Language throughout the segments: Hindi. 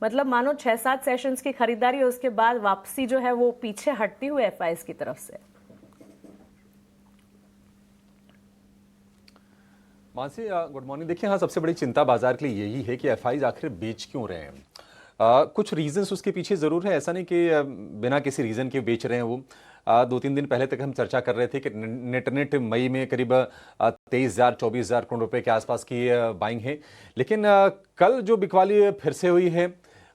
मतलब मानो 6-7 सेशंस की खरीदारी है, उसके बाद वापसी जो है वो पीछे हटती हुई एफआईज की तरफ से। Mansi, good morning. देखिए, हाँ, सबसे बड़ी चिंता बाजार के लिए यही है कि एफआईज आखिर बेच क्यों रहे हैं। कुछ रीजंस उसके पीछे जरूर है, ऐसा नहीं कि बिना किसी रीजन के बेच रहे हैं वो। 2-3 दिन पहले तक हम चर्चा कर रहे थे कि नेट मई में करीब 23,000-24,000 करोड़ रुपए के आसपास की बाइंग है। लेकिन कल जो बिकवाली फिर से हुई है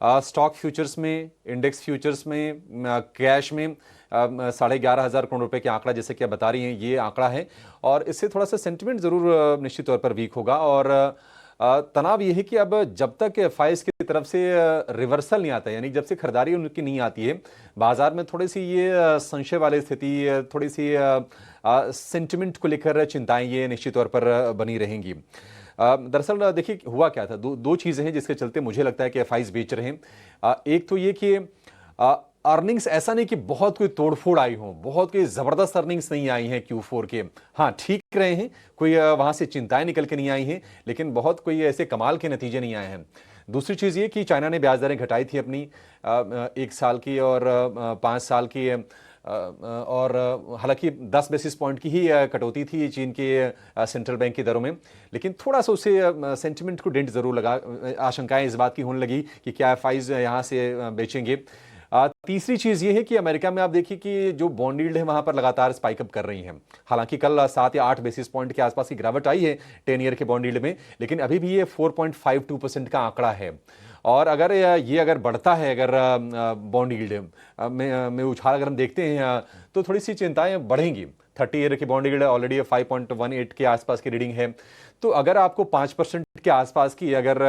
स्टॉक फ्यूचर्स में, इंडेक्स फ्यूचर्स में, कैश में 11,500 करोड़ रुपए के आंकड़ा, जैसे कि आप बता रही हैं, ये आंकड़ा है। और इससे थोड़ा सा सेंटिमेंट जरूर निश्चित तौर पर वीक होगा। और तनाव ये है कि अब जब तक एफआईज की तरफ से रिवर्सल नहीं आता, यानी जब से खरीदारी उनकी नहीं आती है, बाजार में थोड़ी सी ये संशय वाली स्थिति, थोड़ी सी सेंटिमेंट को लेकर चिंताएं ये निश्चित तौर पर बनी रहेंगी। दरअसल देखिए हुआ क्या था, दो चीजें हैं जिसके चलते मुझे लगता है कि एफआईज बेच रहे हैं। एक तो ये कि अर्निंग्स ऐसा नहीं कि बहुत कोई तोड़फोड़ आई हो, बहुत कोई जबरदस्त अर्निंग्स नहीं आई हैं Q4 के। हाँ, ठीक रहे हैं, कोई वहां से चिंताएं निकल के नहीं आई हैं, लेकिन बहुत कोई ऐसे कमाल के नतीजे नहीं आए हैं। दूसरी चीज ये कि चाइना ने ब्याज दरें घटाई थी अपनी 1 साल की और 5 साल की, और हालांकि 10 बेसिस पॉइंट की ही कटौती थी चीन के सेंट्रल बैंक की दरों में, लेकिन थोड़ा सा उसे सेंटिमेंट को डेंट जरूर लगा। आशंकाएं इस बात की होने लगी कि क्या एफआईज यहां से बेचेंगे। तीसरी चीज ये है कि अमेरिका में आप देखिए कि जो बॉन्ड यील्ड है वहां पर लगातार स्पाइक अप कर रही है। हालांकि कल 7 या 8 बेसिस पॉइंट के आसपास की गिरावट आई है 10 ईयर के बॉन्ड यील्ड में, लेकिन अभी भी ये 4.52% का आंकड़ा है। और अगर ये अगर बढ़ता है, अगर बॉन्ड यील्ड में उछाल अगर हम देखते हैं, तो थोड़ी सी चिंताएं बढ़ेंगी। 30 ईयर की बॉन्ड यील्ड ऑलरेडी 5.18 के आसपास की रीडिंग है। तो अगर आपको 5% के आसपास की अगर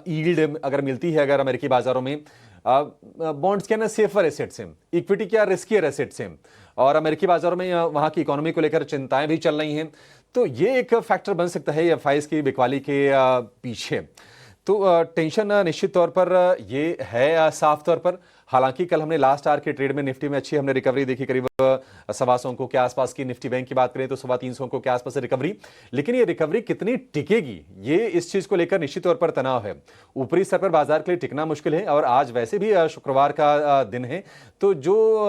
यील्ड अगर मिलती है अगर अमेरिकी बाजारों में, बॉन्ड्स क्या ना सेफर एसेट्स हैं, इक्विटी क्या रिस्कियर एसेट्स हैं, और अमेरिकी बाजारों में वहां की इकोनॉमी को लेकर चिंताएं भी चल रही हैं, तो ये एक फैक्टर बन सकता है एफआईज की बिकवाली के पीछे। तो टेंशन निश्चित तौर पर ये है साफ तौर पर। हालांकि कल हमने लास्ट आवर के ट्रेड में निफ्टी में अच्छी हमने रिकवरी देखी, करीब 125 अंकों के आसपास की। निफ्टी बैंक की बात करें तो 325 अंकों के आसपास रिकवरी। लेकिन ये रिकवरी कितनी टिकेगी, ये इस चीज को लेकर निश्चित तौर पर तनाव है। ऊपरी स्तर पर बाजार के लिए टिकना मुश्किल है, और आज वैसे भी शुक्रवार का दिन है, तो जो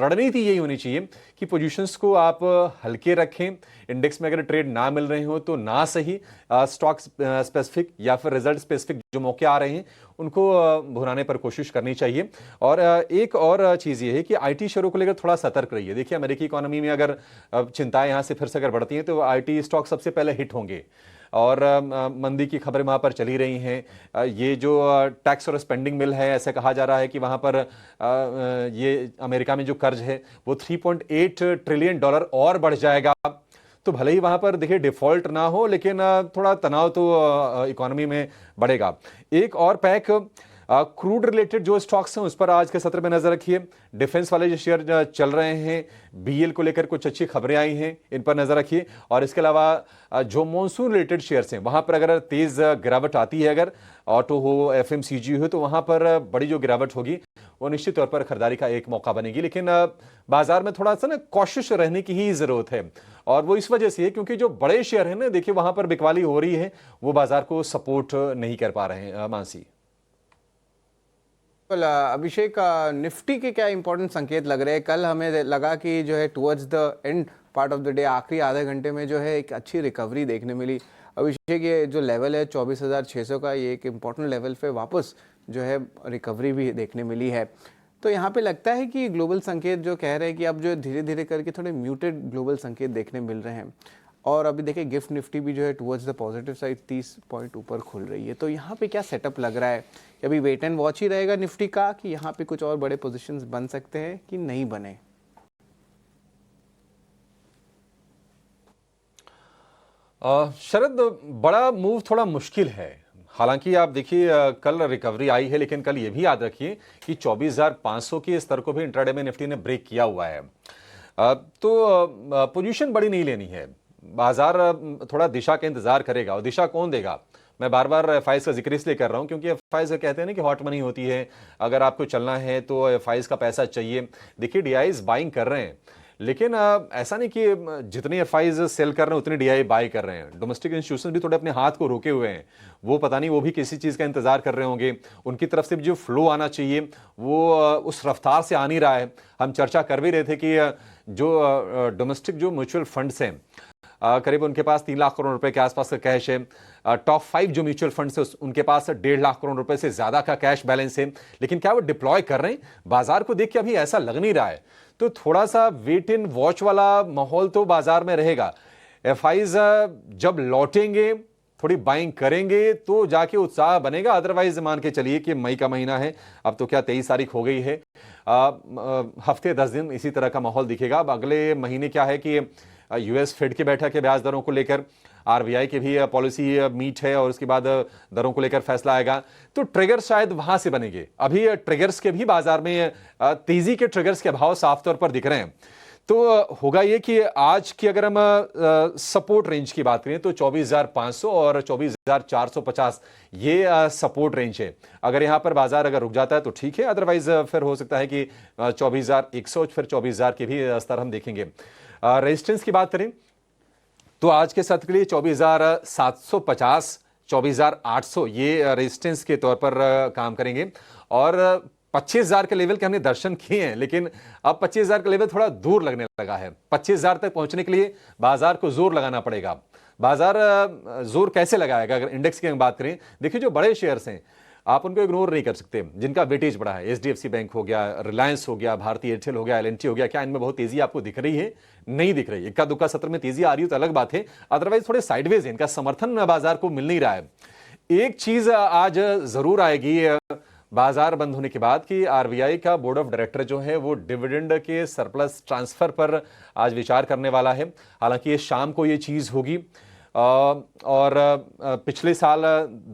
रणनीति यही होनी चाहिए कि पोजीशंस को आप हल्के रखें। इंडेक्स में अगर ट्रेड ना मिल रहे हो तो ना सही, स्टॉक स्पेसिफिक या फिर रिजल्ट स्पेसिफिक जो मौके आ रहे हैं उनको भुनाने पर कोशिश करनी चाहिए। और एक और चीज ये है कि आईटी शेयरों को लेकर थोड़ा सतर्क रहिए। देखिए, अमेरिकी इकोनॉमी में अगर चिंताएं यहां से फिर से अगर बढ़ती हैं तो आईटी स्टॉक सबसे पहले हिट होंगे, और मंदी की खबरें वहां पर चली रही हैं। ये जो टैक्स और स्पेंडिंग बिल है, ऐसा कहा जा रहा है कि वहां पर ये अमेरिका में जो कर्ज है वो $3.8 ट्रिलियन और बढ़ जाएगा। तो भले ही वहां पर देखिए डिफॉल्ट ना हो, लेकिन थोड़ा तनाव तो इकोनॉमी में बढ़ेगा। एक और पैक क्रूड रिलेटेड जो स्टॉक्स हैं उस पर आज के सत्र में नजर रखिए। डिफेंस वाले जो शेयर चल रहे हैं, बीएल को लेकर कुछ अच्छी खबरें आई हैं, इन पर नजर रखिए। और इसके अलावा जो मॉनसून रिलेटेड शेयर्स हैं वहां पर अगर तेज गिरावट आती है, अगर ऑटो हो, एफएमसीजी हो, तो वहां पर बड़ी जो गिरावट होगी वो निश्चित तौर पर खरीदारी का एक मौका बनेगी। लेकिन बाजार में थोड़ा सा ना कॉशियस रहने की ही जरूरत है, और वो इस वजह से है क्योंकि जो बड़े शेयर हैं ना, देखिए वहां पर बिकवाली हो रही है, वो बाजार को सपोर्ट नहीं कर पा रहे हैं। मानसी, अभिषेक, निफ्टी के क्या इंपॉर्टेंट संकेत लग रहे हैं? कल हमें लगा कि जो है towards the end part of the day, आखिरी आधे घंटे में जो है एक अच्छी रिकवरी देखने मिली। अभिषेक, ये जो लेवल है 24,600 का, ये एक इम्पॉर्टेंट लेवल पे वापस जो है रिकवरी भी देखने मिली है। तो यहाँ पे लगता है कि ग्लोबल संकेत जो कह रहे हैं कि अब जो धीरे धीरे करके थोड़े म्यूटेड ग्लोबल संकेत देखने मिल रहे हैं। और अभी देखिए गिफ्ट निफ्टी भी जो है towards the positive side 30 point ऊपर खुल रही है। तो यहाँ पे क्या सेटअप लग रहा है? अभी वेट एंड वॉच ही रहेगा निफ्टी का, कि यहाँ पे कुछ और बड़े पोजीशंस बन सकते हैं कि नहीं बने? शरद, बड़ा मूव थोड़ा मुश्किल है। हालांकि आप देखिए कल रिकवरी आई है, लेकिन कल ये भी याद रखिए कि 24,500 के स्तर को भी इंट्राडे में निफ्टी ने ब्रेक किया हुआ है। तो पोजीशन बड़ी नहीं लेनी है। बाजार थोड़ा दिशा का इंतजार करेगा, और दिशा कौन देगा? मैं बार बार एफआईज का जिक्र इसलिए कर रहा हूं क्योंकि एफआईज कहते हैं ना कि हॉट मनी होती है, अगर आपको चलना है तो एफआईज का पैसा चाहिए। देखिए, डीआईज बाइंग कर रहे हैं, लेकिन ऐसा नहीं कि जितनी एफआईज सेल कर रहे हैं उतनी डीआई बाय कर रहे हैं। डोमेस्टिक इंस्टीट्यूशन भी थोड़े अपने हाथ को रोके हुए हैं, वो पता नहीं वो भी किसी चीज़ का इंतजार कर रहे होंगे। उनकी तरफ से भी जो फ्लो आना चाहिए वो उस रफ्तार से आ नहीं रहा है। हम चर्चा कर भी रहे थे कि जो डोमेस्टिक जो म्यूचुअल फंड्स हैं करीब उनके पास 3 लाख करोड़ रुपए के आसपास का कैश है। टॉप 5 जो म्यूचुअल फंड्स है उनके पास 1.5 लाख करोड़ रुपए से ज्यादा का कैश बैलेंस है। लेकिन क्या वो डिप्लॉय कर रहे हैं? बाजार को देख के अभी ऐसा लग नहीं रहा है। तो थोड़ा सा वेट इन वॉच वाला माहौल तो बाजार में रहेगा। एफआईज जब लौटेंगे, थोड़ी बाइंग करेंगे तो जाके उत्साह बनेगा। अदरवाइज मान के चलिए कि मई का महीना है, अब तो क्या 23 तारीख हो गई है, हफ्ते 10 दिन इसी तरह का माहौल दिखेगा। अब अगले महीने क्या है कि यूएस फेड की बैठक है ब्याज दरों को लेकर, आरबीआई की भी पॉलिसी मीट है और उसके बाद दरों को लेकर फैसला आएगा। तो ट्रिगर शायद वहां से बनेंगे। अभी ट्रिगर्स के भी बाजार में तेजी के ट्रिगर्स के अभाव साफ तौर पर दिख रहे हैं। तो होगा ये कि आज की अगर हम सपोर्ट रेंज की बात करें तो 24,500 और 24,450 ये सपोर्ट रेंज है। अगर यहां पर बाजार अगर रुक जाता है तो ठीक है, अदरवाइज फिर हो सकता है कि 24,100 फिर 24,000 के भी स्तर हम देखेंगे। रेजिस्टेंस की बात करें तो आज के सत्र के लिए 24,750 24,800 ये रेजिस्टेंस के तौर पर काम करेंगे। और 25,000 के लेवल के हमने दर्शन किए हैं, लेकिन अब 25,000 का लेवल थोड़ा दूर लगने लगा है। 25,000 तक पहुंचने के लिए बाजार को जोर लगाना पड़ेगा। बाजार जोर कैसे लगाएगा? अगर इंडेक्स की हम बात करें, देखिए जो बड़े शेयर्स हैं आप उनको इग्नोर नहीं कर सकते, जिनका वेटेज बढ़ा है। एचडीएफसी बैंक हो गया, रिलायंस हो गया, भारतीय एयरटेल हो गया, एलएनटी हो गया। क्या इनमें बहुत तेजी आपको दिख रही है? नहीं दिख रही। इक्का दुक्का सत्र में तेजी आ रही है तो अलग बात है, अदरवाइज थोड़े साइडवेज है, इनका समर्थन बाजार को मिल नहीं रहा है। एक चीज आज जरूर आएगी बाजार बंद होने के बाद कि आरबीआई का बोर्ड ऑफ डायरेक्टर जो है वो डिविडेंड के सरप्लस ट्रांसफर पर आज विचार करने वाला है। हालांकि ये शाम को ये चीज होगी। और पिछले साल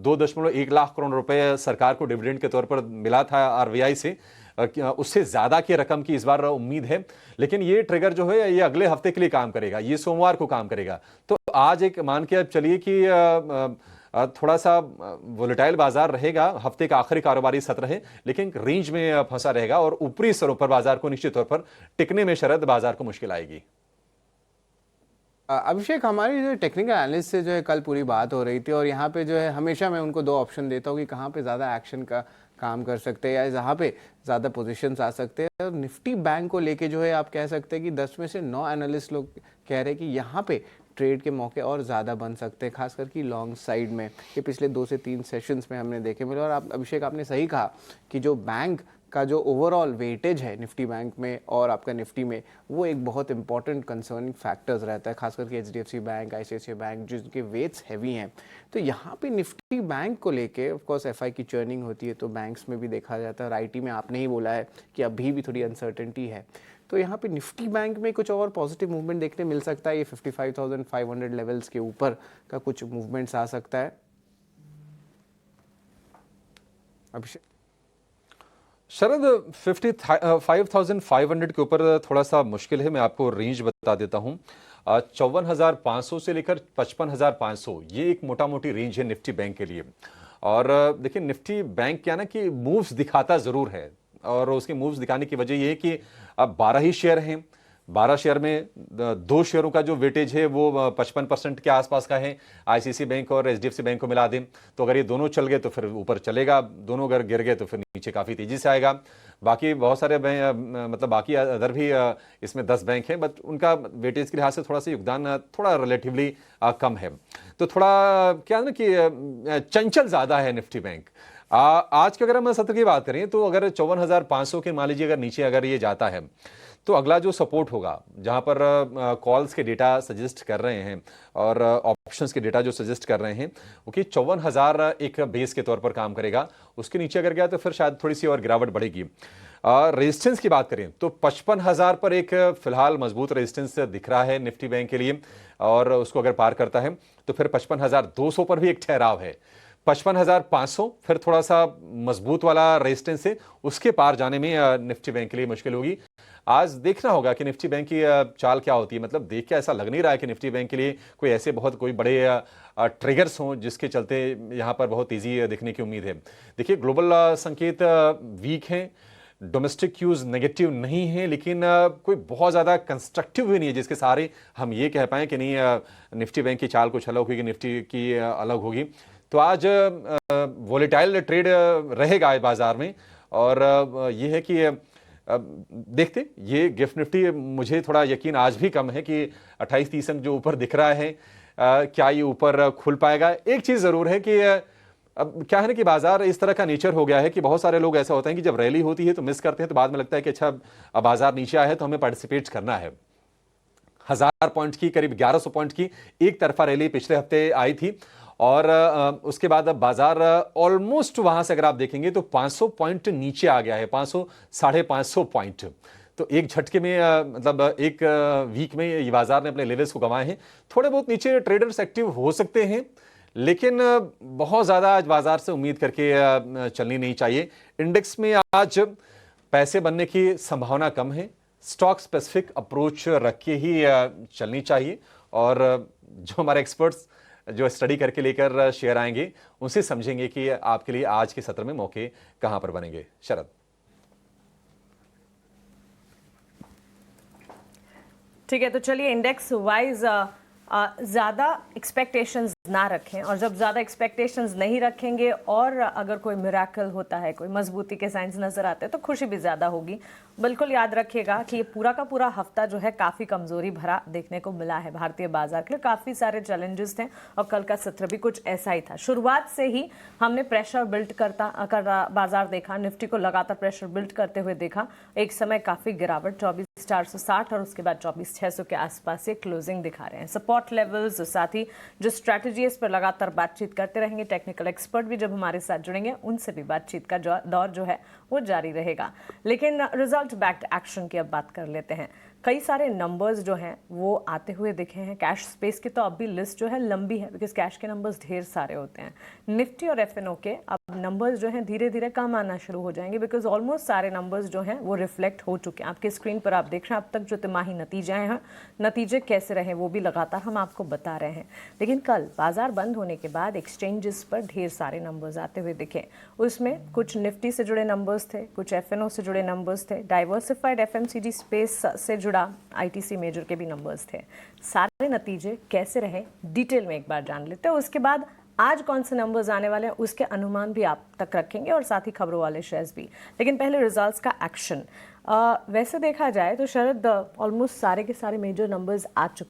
2.1 लाख करोड़ रुपए सरकार को डिविडेंड के तौर पर मिला था आरबीआई से, उससे ज्यादा की रकम की इस बार उम्मीद है। लेकिन ये ट्रिगर जो है ये अगले हफ्ते के लिए काम करेगा, ये सोमवार को काम करेगा। तो आज एक मान के चलिए कि थोड़ा सा वोलेटाइल बाजार रहेगा, हफ्ते का आखिरी कारोबारी सत्र है, लेकिन रेंज में फंसा रहेगा और ऊपरी स्तरों पर बाजार को निश्चित तौर पर टिकने में शरद बाजार को मुश्किल आएगी। अभिषेक, हमारी जो टेक्निकल एनालिस्ट से जो है कल पूरी बात हो रही थी और यहाँ पे जो है हमेशा मैं उनको 2 ऑप्शन देता हूँ कि कहाँ पे ज़्यादा एक्शन का काम कर सकते हैं या जहाँ पे ज़्यादा पोजीशंस आ सकते हैं। और निफ्टी बैंक को लेके जो है आप कह सकते हैं कि 10 में से 9 एनालिस्ट लोग कह रहे हैं कि यहाँ पे ट्रेड के मौके और ज़्यादा बन सकते हैं, खासकर कि लॉन्ग साइड में। ये पिछले 2 से 3 सेशंस में हमने देखे मिले। और आप अभिषेक, आपने सही कहा कि जो बैंक का जो ओवरऑल वेटेज है निफ्टी बैंक में और आपका निफ्टी में, वो एक बहुत इंपॉर्टेंट कंसर्निंग फैक्टर्स रहता है, खासकर कि एचडीएफसी बैंक, आईसीआईसीआई बैंक जिनके वेट्स हैवी हैं। तो यहाँ पे निफ्टी बैंक को लेके ऑफ कोर्स एफआई की चर्निंग होती है तो बैंक्स में भी देखा जाता है। और आईटी में आपने ही बोला है कि अभी भी थोड़ी अनसर्टेनिटी है। तो यहाँ पे निफ्टी बैंक में कुछ और पॉजिटिव मूवमेंट देखने मिल सकता है। ये 55,500 लेवल्स के ऊपर का कुछ मूवमेंट्स आ सकता है। अभिषेक शरद, 55,500 के ऊपर थोड़ा सा मुश्किल है। मैं आपको रेंज बता देता हूं। 54,500 से लेकर 55,500 ये एक मोटा मोटी रेंज है निफ्टी बैंक के लिए। और देखिए निफ्टी बैंक क्या ना कि मूव्स दिखाता जरूर है, और उसके मूव्स दिखाने की वजह यह है कि अब 12 ही शेयर हैं। 12 शेयर में 2 शेयरों का जो वेटेज है वो 55% के आसपास का है। आईसीआईसीआई बैंक और एचडीएफसी बैंक को मिला दें तो अगर ये दोनों चल गए तो फिर ऊपर चलेगा, दोनों अगर गिर गए तो फिर नीचे काफ़ी तेजी से आएगा। बाकी बहुत सारे मतलब बाकी अदर भी इसमें 10 बैंक हैं, बट उनका वेटेज के लिहाज से थोड़ा सा योगदान थोड़ा रिलेटिवली कम है। तो थोड़ा क्या है ना कि चंचल ज़्यादा है निफ्टी बैंक। आज के अगर हम सत्र की बात करें तो अगर 54,500 के मान लीजिए अगर नीचे अगर ये जाता है तो अगला जो सपोर्ट होगा, जहां पर कॉल्स के डेटा सजेस्ट कर रहे हैं और ऑप्शंस के डेटा जो सजेस्ट कर रहे हैं वो कि 54,000 एक बेस के तौर पर काम करेगा। उसके नीचे अगर गया तो फिर शायद थोड़ी सी और गिरावट बढ़ेगी। रेजिस्टेंस की बात करें तो 55,000 पर एक फिलहाल मजबूत रेजिस्टेंस दिख रहा है निफ्टी बैंक के लिए, और उसको अगर पार करता है तो फिर 55,200 पर भी एक ठहराव है। 55,500 फिर थोड़ा सा मजबूत वाला रेजिस्टेंस है, उसके पार जाने में निफ्टी बैंक के लिए मुश्किल होगी। आज देखना होगा कि निफ्टी बैंक की चाल क्या होती है। मतलब देख के ऐसा लग नहीं रहा है कि निफ्टी बैंक के लिए कोई ऐसे बहुत कोई बड़े ट्रिगर्स हों जिसके चलते यहाँ पर बहुत तेजी दिखने की उम्मीद है। देखिए ग्लोबल संकेत वीक हैं, डोमेस्टिक क्यूज नेगेटिव नहीं है, लेकिन कोई बहुत ज़्यादा कंस्ट्रक्टिव भी नहीं है जिसके सहारे हम ये कह पाएँ कि नहीं निफ्टी बैंक की चाल कुछ अलग होगी, निफ्टी की अलग होगी। तो आज वोलेटाइल ट्रेड रहेगा आज बाजार में, और ये है कि देखते ये गिफ्ट निफ्टी, मुझे थोड़ा यकीन आज भी कम है कि 28-30 अंक जो ऊपर दिख रहा है क्या ये ऊपर खुल पाएगा। एक चीज़ ज़रूर है कि अब क्या है ना कि बाजार इस तरह का नेचर हो गया है कि बहुत सारे लोग ऐसा होते हैं कि जब रैली होती है तो मिस करते हैं, तो बाद में लगता है कि अच्छा अब बाजार नीचे आया है तो हमें पार्टिसिपेट करना है। 1000 पॉइंट की, करीब 1100 पॉइंट की एक तरफा रैली पिछले हफ्ते आई थी, और उसके बाद अब बाजार ऑलमोस्ट वहां से अगर आप देखेंगे तो 500 पॉइंट नीचे आ गया है, 500 550 पॉइंट। तो एक झटके में मतलब एक वीक में ये बाजार ने अपने लेवल्स को गंवाए हैं। थोड़े बहुत नीचे ट्रेडर्स एक्टिव हो सकते हैं, लेकिन बहुत ज़्यादा आज बाजार से उम्मीद करके चलनी नहीं चाहिए। इंडेक्स में आज पैसे बनने की संभावना कम है, स्टॉक स्पेसिफिक अप्रोच रख के ही चलनी चाहिए, और जो हमारे एक्सपर्ट्स जो स्टडी करके लेकर शेयर आएंगे उनसे समझेंगे कि आपके लिए आज के सत्र में मौके कहां पर बनेंगे। शरद। ठीक है, तो चलिए इंडेक्स वाइज ज़्यादा एक्सपेक्टेशंस ना रखें, और जब ज़्यादा एक्सपेक्टेशंस नहीं रखेंगे और अगर कोई मिराकल होता है, कोई मजबूती के साइंस नज़र आते हैं तो खुशी भी ज़्यादा होगी। बिल्कुल याद रखिएगा कि ये पूरा का पूरा हफ्ता जो है काफ़ी कमज़ोरी भरा देखने को मिला है भारतीय बाजार के लिए। काफ़ी सारे चैलेंजेस थे और कल का सत्र भी कुछ ऐसा ही था। शुरुआत से ही हमने प्रेशर बिल्ड कर बाजार देखा, निफ्टी को लगातार प्रेशर बिल्ड करते हुए देखा। एक समय काफ़ी गिरावट 24,460 और उसके बाद 24,600 के आसपास ये क्लोजिंग दिखा रहे हैं। सपोर्ट लेवल्स, साथ ही जो स्ट्रैटेजी इस पर लगातार बातचीत करते रहेंगे, टेक्निकल एक्सपर्ट भी जब हमारे साथ जुड़ेंगे उनसे भी बातचीत का दौर जो है वो जारी रहेगा। लेकिन रिजल्ट बैक्ड एक्शन की अब बात कर लेते हैं। कई सारे नंबर्स जो हैं वो आते हुए दिखे हैं। कैश स्पेस की तो अब भी लिस्ट जो है लंबी है, बिकॉज कैश के नंबर्स ढेर सारे होते हैं। निफ्टी और एफएनओ के अब नंबर्स जो हैं धीरे धीरे कम आना शुरू हो जाएंगे, बिकॉज ऑलमोस्ट सारे नंबर्स जो हैं वो रिफ्लेक्ट हो चुके हैं। आपके स्क्रीन पर आप देख रहे हैं अब तक जो तिमाही नतीजे हैं, नतीजे कैसे रहे वो भी लगातार हम आपको बता रहे हैं। लेकिन कल बाजार बंद होने के बाद एक्सचेंजेस पर ढेर सारे नंबर्स आते हुए दिखे। उसमें कुछ निफ्टी से जुड़े नंबर्स थे, कुछ एफएनओ से जुड़े नंबर्स थे, डाइवर्सिफाइड एफएमसीजी स्पेस से जुड़ा आईटीसी मेजर के भी नंबर्स थे। सारे नतीजे कैसे रहे डिटेल में एक बार जान लेते हैं, उसके बाद आज कौन से नंबर्स आने वाले हैं उसके अनुमान भी आप तक रखेंगे, और साथ ही खबरों वाले शेयर्स भी। लेकिन पहले रिजल्ट्स का एक्शन। वैसे देखा जाए तो शरद ऑलमोस्ट सारे के सारे मेजर नंबर्स आ चुके